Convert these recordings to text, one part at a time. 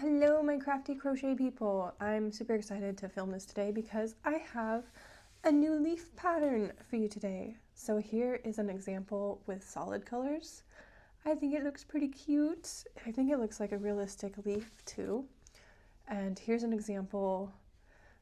Hello my crafty crochet people! I'm super excited to film this today because I have a new leaf pattern for you today. So here is an example with solid colors. I think it looks pretty cute. I think it looks like a realistic leaf too. And here's an example.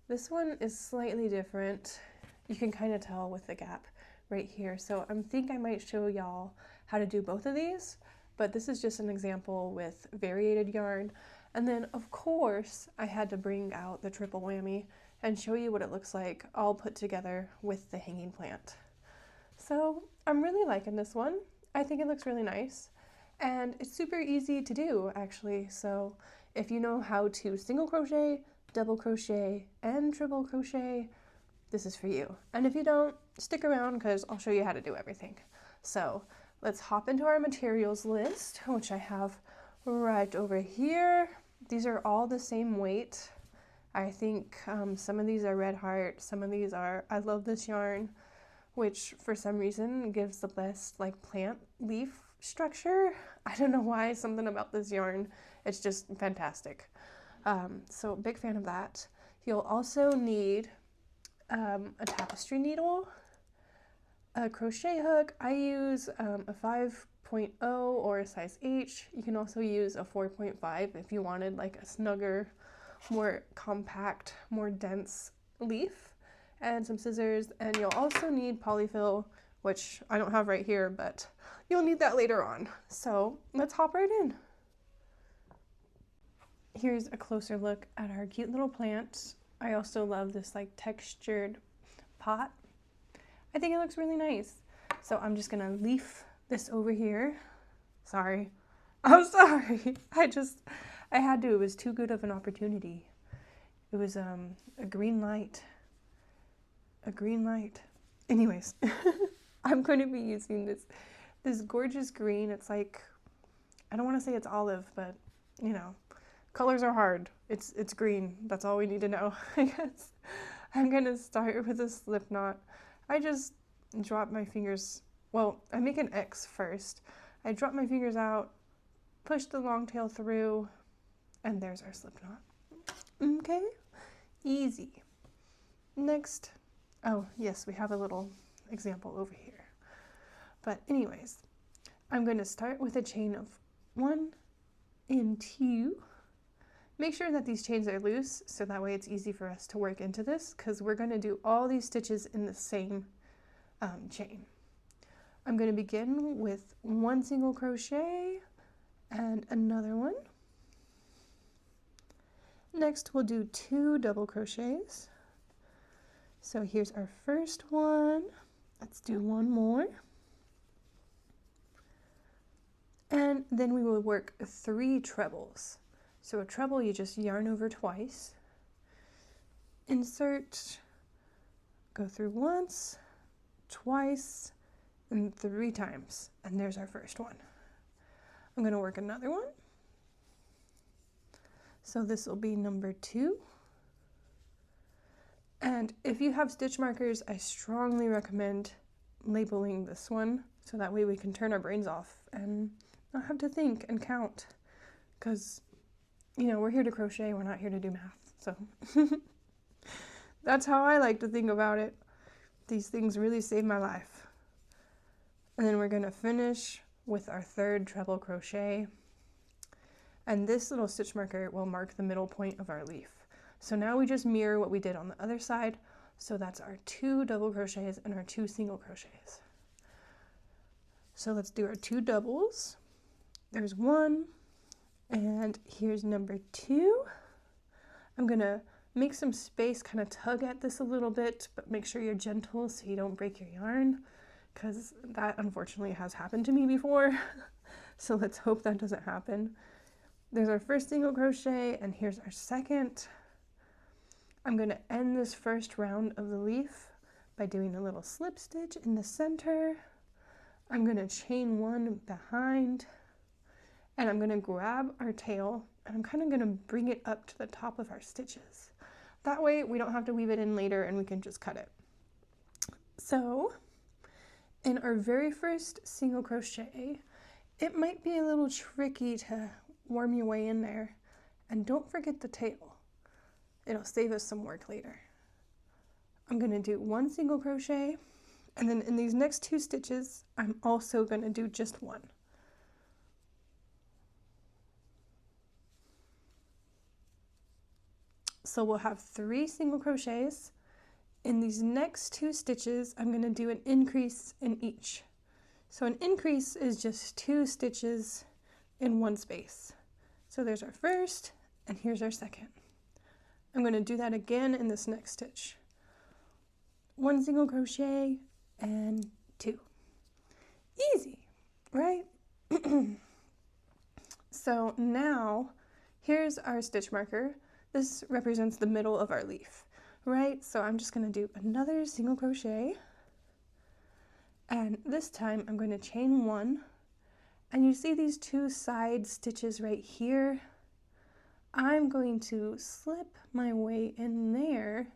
This one is slightly different. You can kind of tell with the gap right here. So I think I might show y'all how to do both of these, but this is just an example with variated yarn. And then of course I had to bring out the triple whammy and show you what it looks like all put together with the hanging plant. So I'm really liking this one. I think it looks really nice and it's super easy to do actually. So if you know how to single crochet, double crochet, and triple crochet, this is for you. And if you don't, stick around because I'll show you how to do everything. So let's hop into our materials list, which I have right over here. These are all the same weight. I think some of these are Red Heart, some of these are I Love This Yarn, which for some reason gives the best like plant leaf structure. I don't know why, something about this yarn, it's just fantastic. So big fan of that. You'll also need a tapestry needle, a crochet hook. I use a 5.0 or a size H. You can also use a 4.5 if you wanted like a snugger, more compact, more dense leaf, and some scissors. And you'll also need polyfil, which I don't have right here, but you'll need that later on. So let's hop right in. Here's a closer look at our cute little plant. I also love this like textured pot. I think it looks really nice. So I'm just gonna leaf this over here. Sorry. I'm sorry. I had to. It was too good of an opportunity. It was a green light. A green light. Anyways, I'm going to be using this gorgeous green. It's like, I don't want to say it's olive, but you know, colors are hard. It's green. That's all we need to know, I guess. I'm gonna start with a slip knot. I just drop my fingers, well, I make an X first. I drop my fingers out, push the long tail through, and there's our slip knot. Okay, easy. Next, oh yes, we have a little example over here. But anyways, I'm going to start with a chain of 1 and 2. Make sure that these chains are loose so that way it's easy for us to work into this because we're going to do all these stitches in the same chain. I'm going to begin with 1 single crochet and another one. Next we'll do 2 double crochets. So here's our first one. Let's do 1 more. And then we will work 3 trebles. So a treble you just yarn over twice, insert, go through once, twice, and 3 times. And there's our first one. I'm going to work another one. So this will be number 2. And if you have stitch markers, I strongly recommend labeling this one so that way we can turn our brains off and not have to think and count, because you know, we're here to crochet, we're not here to do math. So that's how I like to think about it. These things really saved my life. And then we're going to finish with our 3rd treble crochet. And this little stitch marker will mark the middle point of our leaf. So now we just mirror what we did on the other side. So that's our 2 double crochets and our 2 single crochets. So let's do our 2 doubles. There's 1. And here's number 2. I'm gonna make some space, kind of tug at this a little bit, but make sure you're gentle so you don't break your yarn, because that unfortunately has happened to me before. So let's hope that doesn't happen. There's our first single crochet, and here's our second. I'm gonna end this first round of the leaf by doing a little slip stitch in the center. I'm gonna chain 1 behind, and I'm going to grab our tail and I'm kind of going to bring it up to the top of our stitches. That way we don't have to weave it in later and we can just cut it. So in our very first single crochet, it might be a little tricky to worm your way in there And don't forget the tail. It'll save us some work later. I'm going to do 1 single crochet, and then in these next 2 stitches, I'm also going to do just 1. So we'll have 3 single crochets. In these next 2 stitches, I'm going to do an increase in each. So an increase is just 2 stitches in one space. So there's our first, and here's our second. I'm going to do that again in this next stitch. 1 single crochet and 2. Easy, right? So now here's our stitch marker. This represents the middle of our leaf, right? So I'm just going to do another single crochet, and this time I'm going to chain 1, and you see these 2 side stitches right here. I'm going to slip my way in there,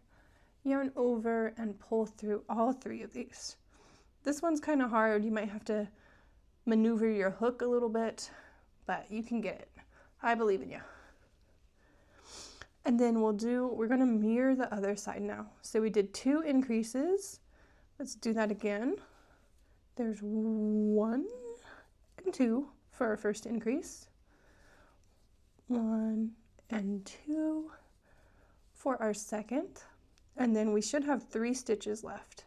yarn over, and pull through all 3 of these. This one's kind of hard. You might have to maneuver your hook a little bit, but you can get it. I believe in you. And then we're going to mirror the other side now. So we did 2 increases. Let's do that again. There's 1 and 2 for our first increase. 1 and 2 for our second. And then we should have 3 stitches left.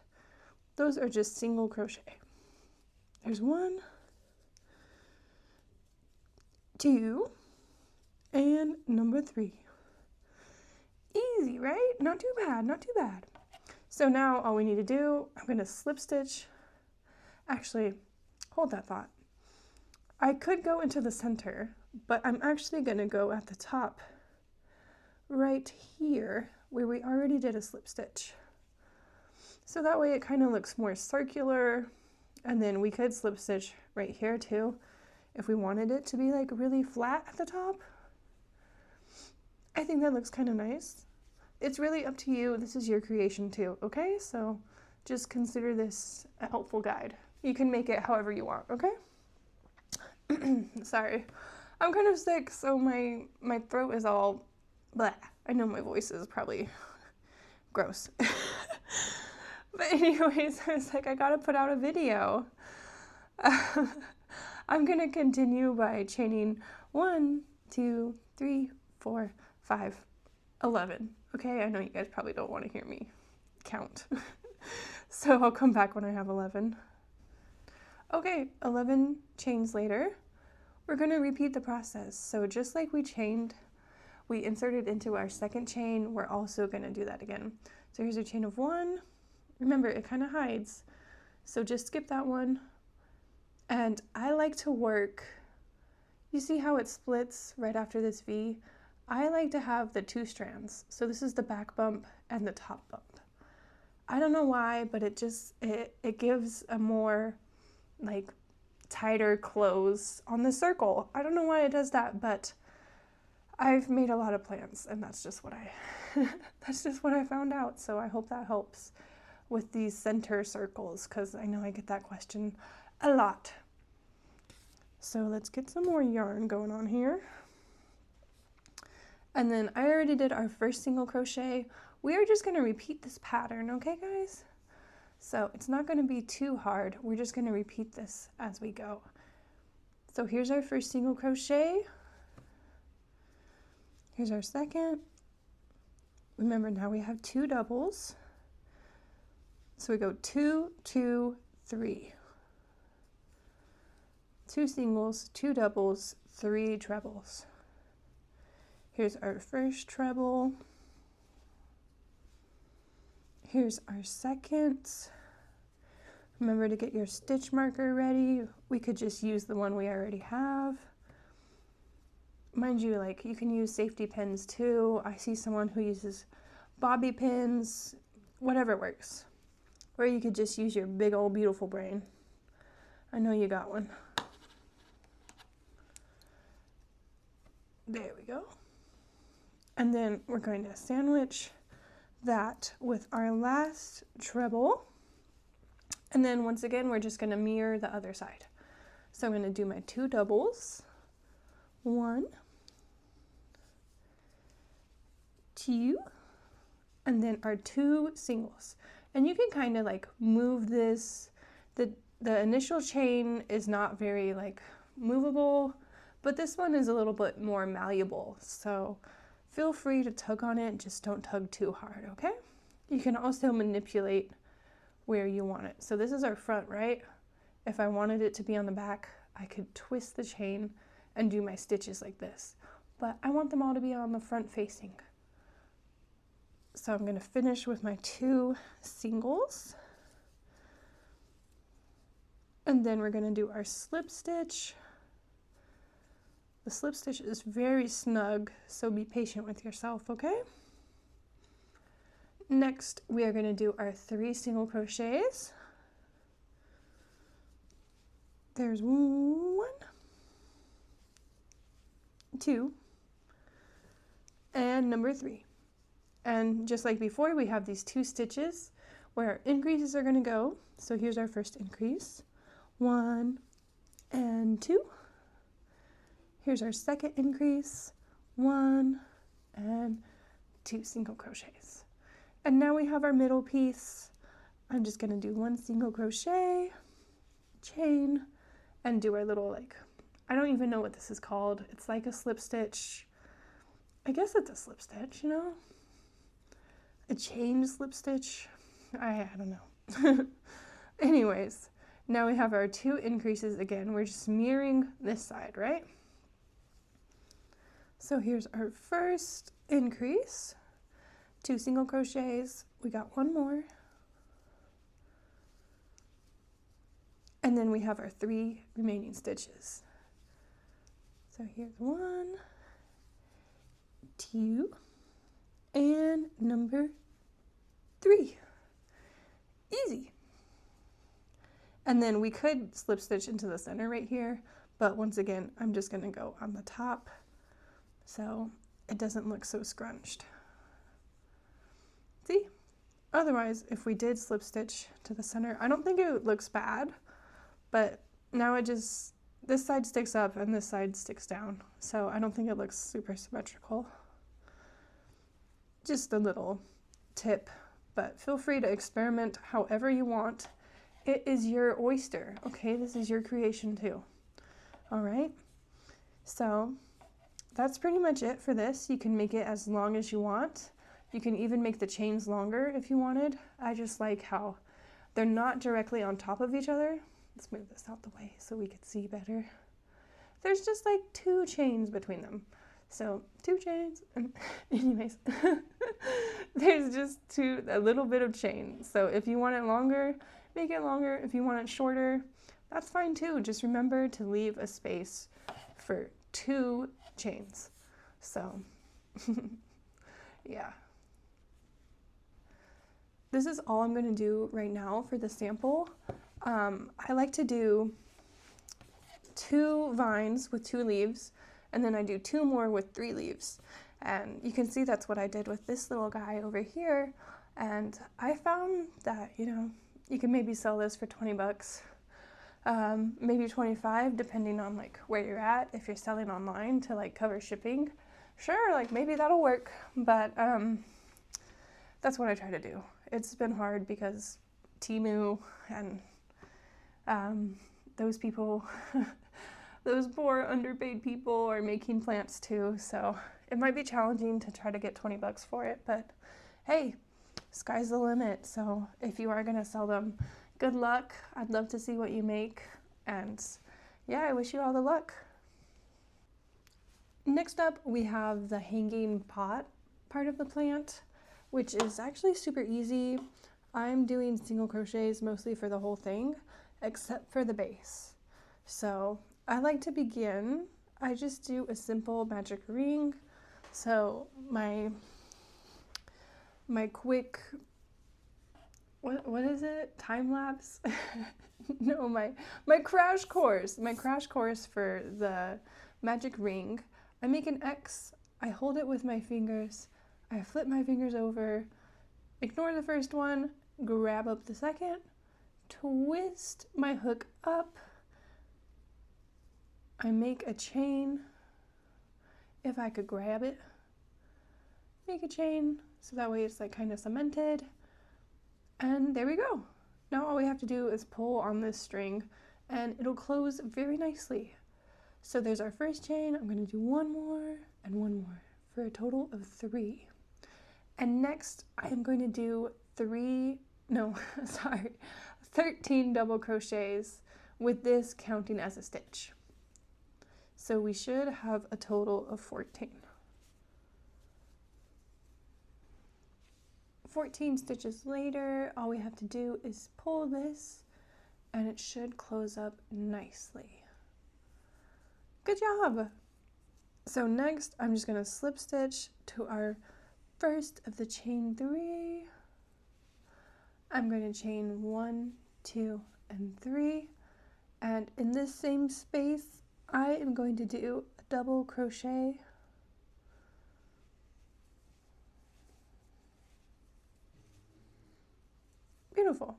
Those are just single crochet. There's 1, 2, and number 3. Easy, right? Not too bad, not too bad. So now all we need to do, I'm going to slip stitch. Actually, hold that thought. I could go into the center, but I'm actually going to go at the top right here where we already did a slip stitch. So that way it kind of looks more circular, and then we could slip stitch right here too if we wanted it to be like really flat at the top. I think that looks kind of nice. It's really up to you. This is your creation too, okay? So just consider this a helpful guide. You can make it however you want, okay? Sorry, I'm kind of sick, so my throat is all bleh. I know my voice is probably gross. But anyways, I was like, I gotta put out a video. I'm gonna continue by chaining 1, 2, 3, 4, 5, 11. Okay, I know you guys probably don't want to hear me count. So I'll come back when I have 11. Okay, 11 chains later, we're going to repeat the process. So just like we chained, we inserted into our second chain, we're also going to do that again. So here's a chain of 1. Remember, it kind of hides. So just skip that one. And I like to work, you see how it splits right after this V? I like to have the 2 strands. So this is the back bump and the top bump. I don't know why, but it gives a more like tighter close on the circle. I don't know why it does that, but I've made a lot of plans, and that's just what I found out. So I hope that helps with these center circles, because I know I get that question a lot. So let's get some more yarn going on here. And then I already did our first single crochet. We are just going to repeat this pattern, okay guys? So it's not going to be too hard. We're just going to repeat this as we go. So here's our first single crochet. Here's our second. Remember, now we have 2 doubles. So we go 2, 2, 3. 2 singles, 2 doubles, 3 trebles. Here's our first treble. Here's our second. Remember to get your stitch marker ready. We could just use the one we already have. Mind you, like, you can use safety pins too. I see someone who uses bobby pins, whatever works. Or you could just use your big old beautiful brain. I know you got one. There we go. And then we're going to sandwich that with our last treble. And then once again, we're just going to mirror the other side. So I'm going to do my 2 doubles. 1, two, and then our 2 singles. And you can kind of like move this. The initial chain is not very like movable, but this one is a little bit more malleable. So feel free to tug on it, just don't tug too hard, okay? You can also manipulate where you want it. So this is our front, right? If I wanted it to be on the back, I could twist the chain and do my stitches like this. But I want them all to be on the front facing. So I'm going to finish with my 2 singles. And then we're going to do our slip stitch. The slip stitch is very snug, so be patient with yourself, okay? Next, we are going to do our 3 single crochets. There's 1, 2, and number 3. And just like before, we have these 2 stitches where our increases are going to go. So here's our first increase. 1 and 2. Here's our second increase. 1 and 2 single crochets. And now we have our middle piece. I'm just going to do 1 single crochet, chain, and do our little, like, I don't even know what this is called. It's like a slip stitch. I guess it's a slip stitch, you know? A chain slip stitch. I don't know. Anyways, now we have our 2 increases again. We're just mirroring this side, right? So here's our first increase. 2 single crochets. We got 1 more. And then we have our 3 remaining stitches. So here's 1, 2, and number 3. Easy. And then we could slip stitch into the center right here, but once again, I'm just going to go on the top so it doesn't look so scrunched. See? Otherwise, if we did slip stitch to the center, I don't think it looks bad, but now it just, this side sticks up and this side sticks down, so I don't think it looks super symmetrical. Just a little tip, but feel free to experiment however you want. It is your oyster, okay? This is your creation too. All right, so that's pretty much it for this. You can make it as long as you want. You can even make the chains longer if you wanted. I just like how they're not directly on top of each other. Let's move this out the way so we can see better. There's just like 2 chains between them. So 2 chains, and anyways, there's just a little bit of chain. So if you want it longer, make it longer. If you want it shorter, that's fine too. Just remember to leave a space for 2 chains. So yeah. This is all I'm going to do right now for the sample. I like to do 2 vines with 2 leaves, and then I do 2 more with 3 leaves. And you can see that's what I did with this little guy over here. And I found that, you know, you can maybe sell this for 20 bucks, maybe 25, depending on like where you're at. If you're selling online to like cover shipping, sure, like maybe that'll work. But that's what I try to do. It's been hard because Temu and those people, those poor underpaid people are making plants too. So it might be challenging to try to get 20 bucks for it, but hey, sky's the limit. So if you are gonna sell them, good luck. I'd love to see what you make. And yeah, I wish you all the luck. Next up, we have the hanging pot part of the plant, which is actually super easy. I'm doing single crochets mostly for the whole thing, except for the base. So I like to begin, I just do a simple magic ring. So my quick, what is it? Time lapse? No, my crash course. My crash course for the magic ring. I make an X, I hold it with my fingers, I flip my fingers over, ignore the first one, grab up the second, twist my hook up, I make a chain, if I could grab it, make a chain so that way it's like kind of cemented. And there we go. Now all we have to do is pull on this string and it'll close very nicely. So there's our first chain. I'm going to do one more and one more for a total of 3. And next I am going to do 13 double crochets with this counting as a stitch. So we should have a total of 14. 14 stitches later, all we have to do is pull this and it should close up nicely. Good job! So next, I'm just going to slip stitch to our first of the chain 3. I'm going to chain 1, 2, and 3. And in this same space, I am going to do a double crochet. Beautiful.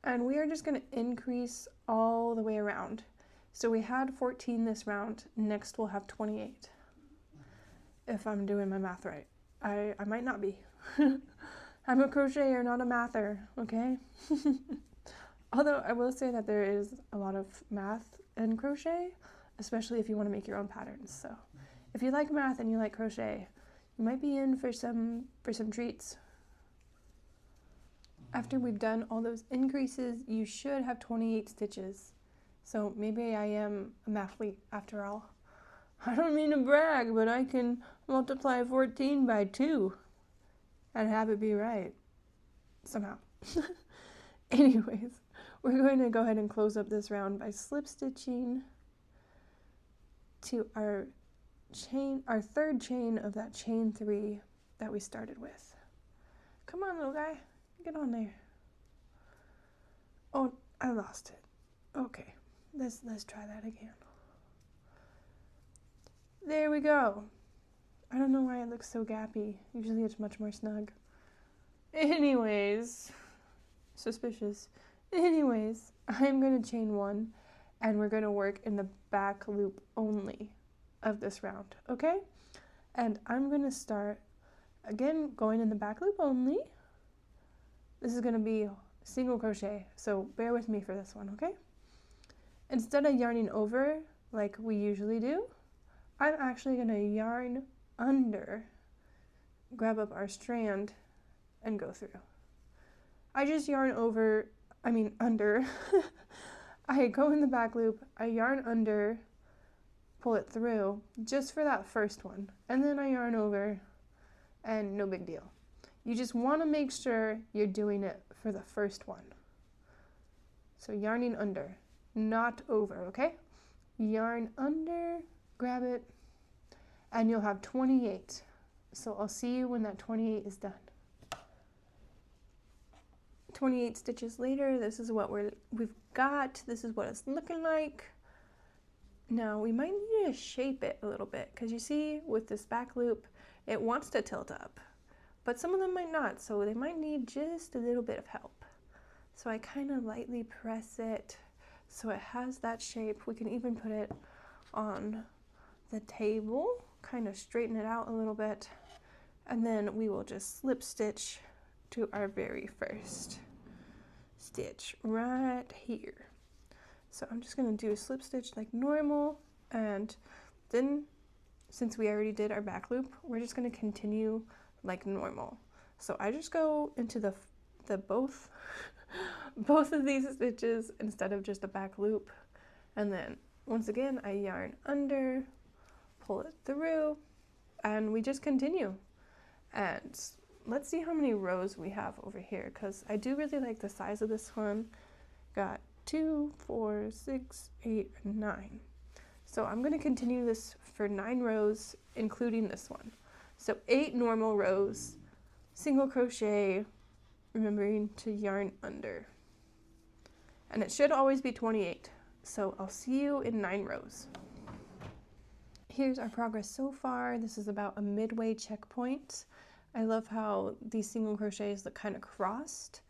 And we are just going to increase all the way around. So we had 14 this round, next we'll have 28. If I'm doing my math right. I might not be. I'm a crocheter, not a mather, okay? Although I will say that there is a lot of math in crochet, especially if you want to make your own patterns. So if you like math and you like crochet, you might be in for some treats. After we've done all those increases, you should have 28 stitches. So maybe I am a mathlete after all. I don't mean to brag, but I can multiply 14 by 2 and have it be right. Somehow. Anyways, we're going to go ahead and close up this round by slip stitching to our third chain of that chain 3 that we started with. Come on, little guy. Get on there. Oh, I lost it. Okay, let's try that again. There we go. I don't know why it looks so gappy. Usually it's much more snug. Anyways, suspicious. Anyways, I'm going to chain 1 and we're going to work in the back loop only of this round, okay? And I'm going to start, again, going in the back loop only. This is going to be single crochet, so bear with me for this one, okay? Instead of yarning over like we usually do, I'm actually going to yarn under, grab up our strand, and go through. I just yarn under. I go in the back loop, I yarn under, pull it through, just for that first one, and then I yarn over, and no big deal. You just want to make sure you're doing it for the first one. So yarning under, not over, okay? Yarn under, grab it, and you'll have 28. So I'll see you when that 28 is done. 28 stitches later, this is what we've got. This is what it's looking like. Now we might need to shape it a little bit because you see with this back loop, it wants to tilt up. But some of them might not, so they might need just a little bit of help. So I kind of lightly press it so it has that shape. We can even put it on the table, kind of straighten it out a little bit, and then we will just slip stitch to our very first stitch right here. So I'm just going to do a slip stitch like normal, and then since we already did our back loop, we're just going to continue like normal. So I just go into the both of these stitches instead of just a back loop, and then once again I yarn under, pull it through, and we just continue. And let's see how many rows we have over here, because I do really like the size of this one. Got 2, 4, 6, 8, and 9. So I'm going to continue this for 9 rows, including this one. So 8 normal rows, single crochet, remembering to yarn under. And it should always be 28. So I'll see you in 9 rows. Here's our progress so far. This is about a midway checkpoint. I love how these single crochets look kind of crossed.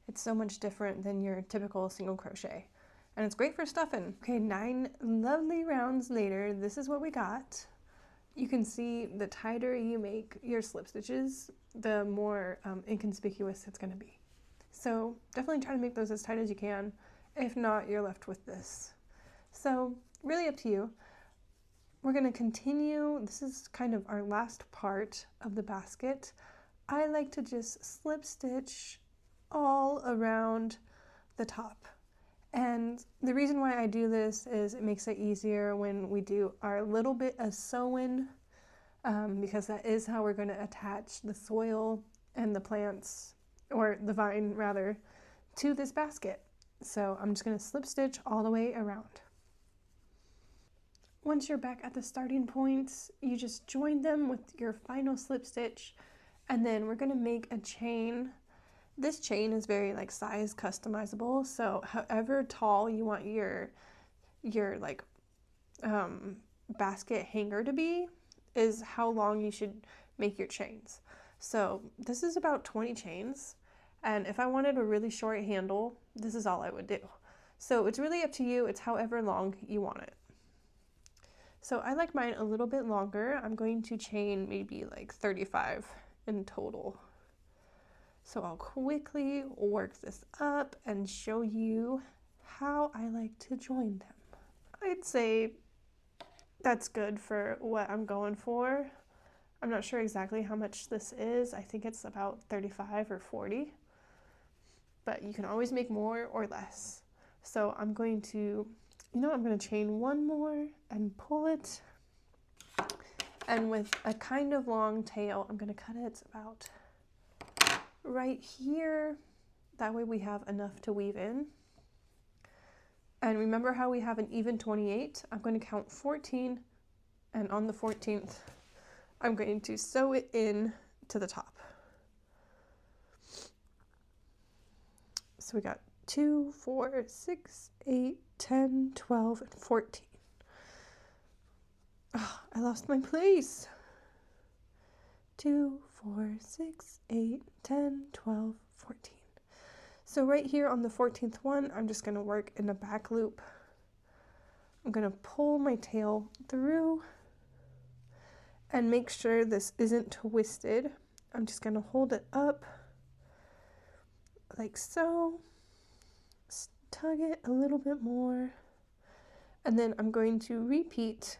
It's so much different than your typical single crochet. And it's great for stuffing. Okay, 9 lovely rounds later, this is what we got. you can see the tighter you make your slip stitches, the more inconspicuous it's going to be. So definitely try to make those as tight as you can. If not, you're left with this. So really up to you. We're going to continue. This is kind of our last part of the basket. I like to just slip stitch all around the top. And the reason why I do this is it makes it easier when we do our little bit of sewing, because that is how we're going to attach the soil and the plants, or the vine rather, to this basket. So I'm just going to slip stitch all the way around. Once you're back at the starting points, you just join them with your final slip stitch, and then we're going to make a chain. This chain is very like size customizable, so however tall you want your like basket hanger to be is how long you should make your chains. So this is about 20 chains, and if I wanted a really short handle, this is all I would do. So it's really up to you. It's however long you want it. So I like mine a little bit longer. I'm going to chain maybe like 35 in total. So I'll quickly work this up and show you how I like to join them. I'd say that's good for what I'm going for. I'm not sure exactly how much this is. I think it's about 35 or 40, but you can always make more or less. So I'm going to, I'm going to chain one more and pull it. And with a kind of long tail, I'm going to cut it about right here. That way we have enough to weave in. And remember how we have an even 28? I'm going to count 14, and on the 14th, I'm going to sew it in to the top. So we got 2, 4, 6, 8, 10, 12, and 14. Oh, I lost my place. 2, 4, 6, 8, 10, 12, 14. So right here on the 14th one, I'm just going to work in a back loop. I'm going to pull my tail through and make sure this isn't twisted. I'm just going to hold it up like so, tug it a little bit more, and then I'm going to repeat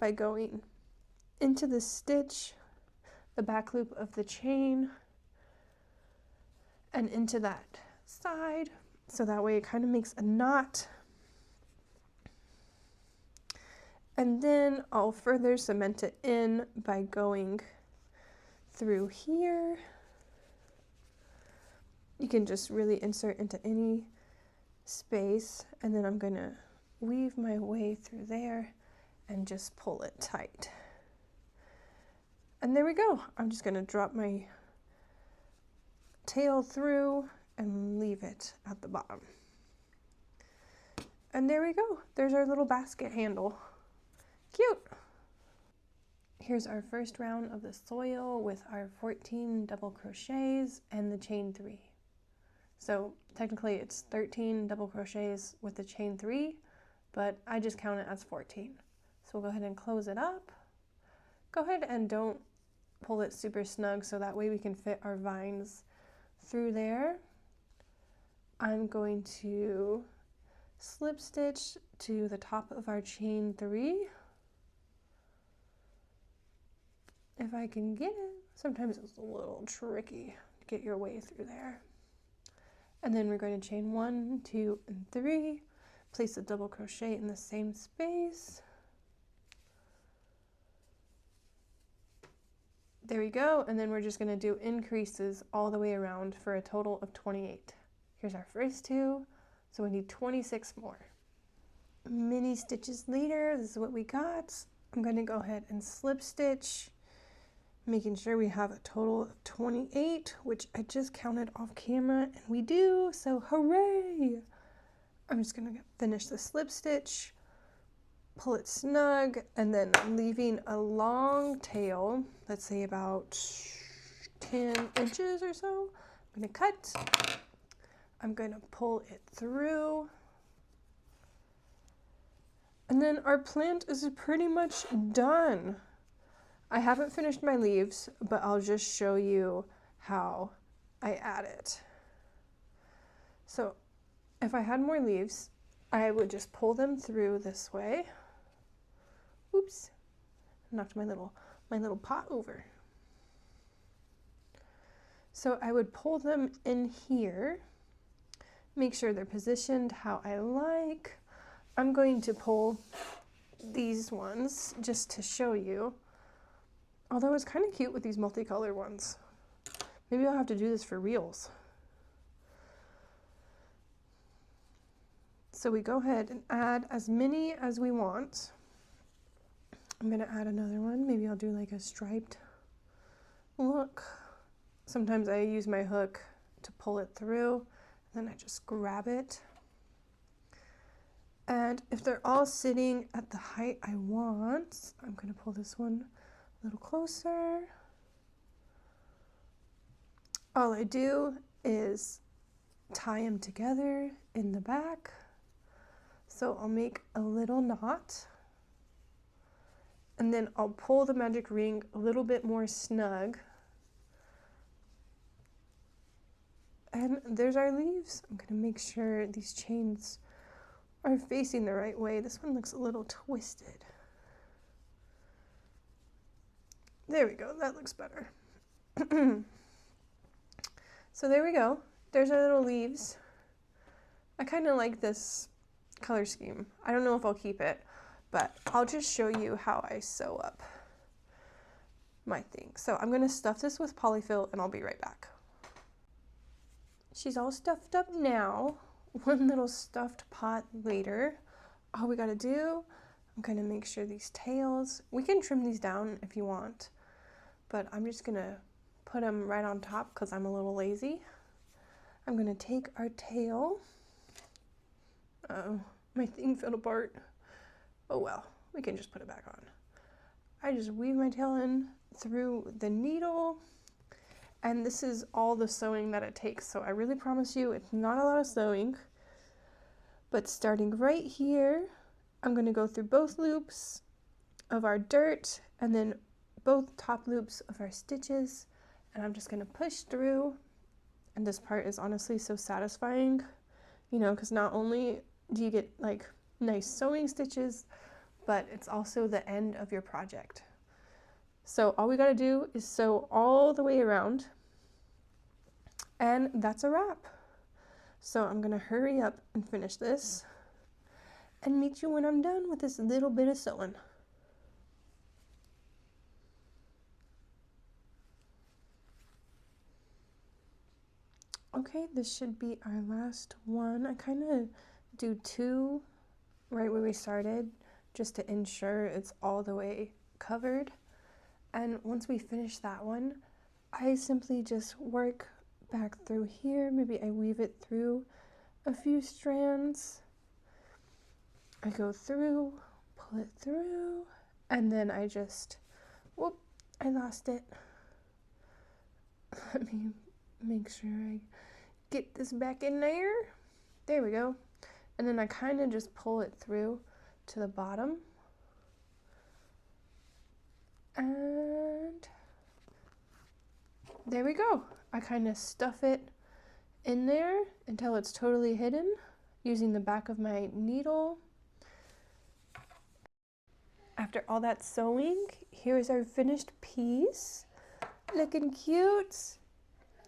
by going into the stitch, the back loop of the chain, and into that side, so that way it kind of makes a knot. And then I'll further cement it in by going through here. You can just really insert into any space, and then I'm going to weave my way through there and just pull it tight. And there we go. I'm just going to drop my tail through and leave it at the bottom. And there we go. There's our little basket handle. Cute. Here's our first round of the soil with our 14 double crochets and the chain 3. So technically it's 13 double crochets with the chain 3, but I just count it as 14. So we'll go ahead and close it up. Go ahead and don't pull it super snug so that way we can fit our vines through there. I'm going to slip stitch to the top of our chain 3. If I can get it. Sometimes it's a little tricky to get your way through there. And then we're going to chain 1, 2, and 3. Place a double crochet in the same space. There we go, and then we're just going to do increases all the way around for a total of 28. Here's our first 2, so we need 26 more. Mini stitches later, this is what we got. I'm going to go ahead and slip stitch, making sure we have a total of 28, which I just counted off camera, and we do, so hooray! I'm just going to finish the slip stitch, pull it snug, and then leaving a long tail, let's say about 10 inches or so. I'm going to cut. I'm going to pull it through. And then our plant is pretty much done. I haven't finished my leaves, but I'll just show you how I add it. So if I had more leaves, I would just pull them through this way. Oops, knocked my little pot over. So I would pull them in here, make sure they're positioned how I like. I'm going to pull these ones just to show you. Although it's kind of cute with these multicolor ones. Maybe I'll have to do this for reels. So we go ahead and add as many as we want. I'm gonna add another one. Maybe I'll do like a striped look. Sometimes I use my hook to pull it through, and then I just grab it. And if they're all sitting at the height I want, I'm gonna pull this one a little closer. All I do is tie them together in the back. So I'll make a little knot, and then I'll pull the magic ring a little bit more snug. And there's our leaves. I'm gonna make sure these chains are facing the right way. This one looks a little twisted. There we go, that looks better. So there we go. There's our little leaves. I kind of like this color scheme. I don't know if I'll keep it, but I'll just show you how I sew up my thing. So I'm gonna stuff this with polyfil and I'll be right back. She's all stuffed up now. One little stuffed pot later. All we gotta do, I'm gonna make sure these tails, we can trim these down if you want, but I'm just gonna put them right on top because I'm a little lazy. I'm gonna take our tail. Uh-oh, my thing fell apart. Oh well, we can just put it back on. I just weave my tail in through the needle, and this is all the sewing that it takes. So I really promise you it's not a lot of sewing, but starting right here, I'm gonna go through both loops of our dirt and then both top loops of our stitches, and I'm just gonna push through. And this part is honestly so satisfying, you know, because not only do you get like nice sewing stitches, but it's also the end of your project. So all we gotta do is sew all the way around, and that's a wrap. So I'm gonna hurry up and finish this and meet you when I'm done with this little bit of sewing. Okay, this should be our last one. I kind of do two right where we started just to ensure it's all the way covered. And once we finish that one, I simply just work back through here. Maybe I weave it through a few strands. I go through, pull it through, and then I just, whoop, I lost it. Let me make sure I get this back in there. There we go. And then I kind of just pull it through to the bottom. And there we go. I kind of stuff it in there until it's totally hidden using the back of my needle. After all that sewing, here's our finished piece. Looking cute.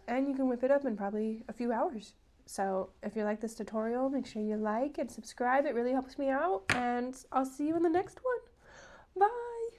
And you can whip it up in probably a few hours. So if you like this tutorial, make sure you like and subscribe. It really helps me out. And I'll see you in the next one. Bye.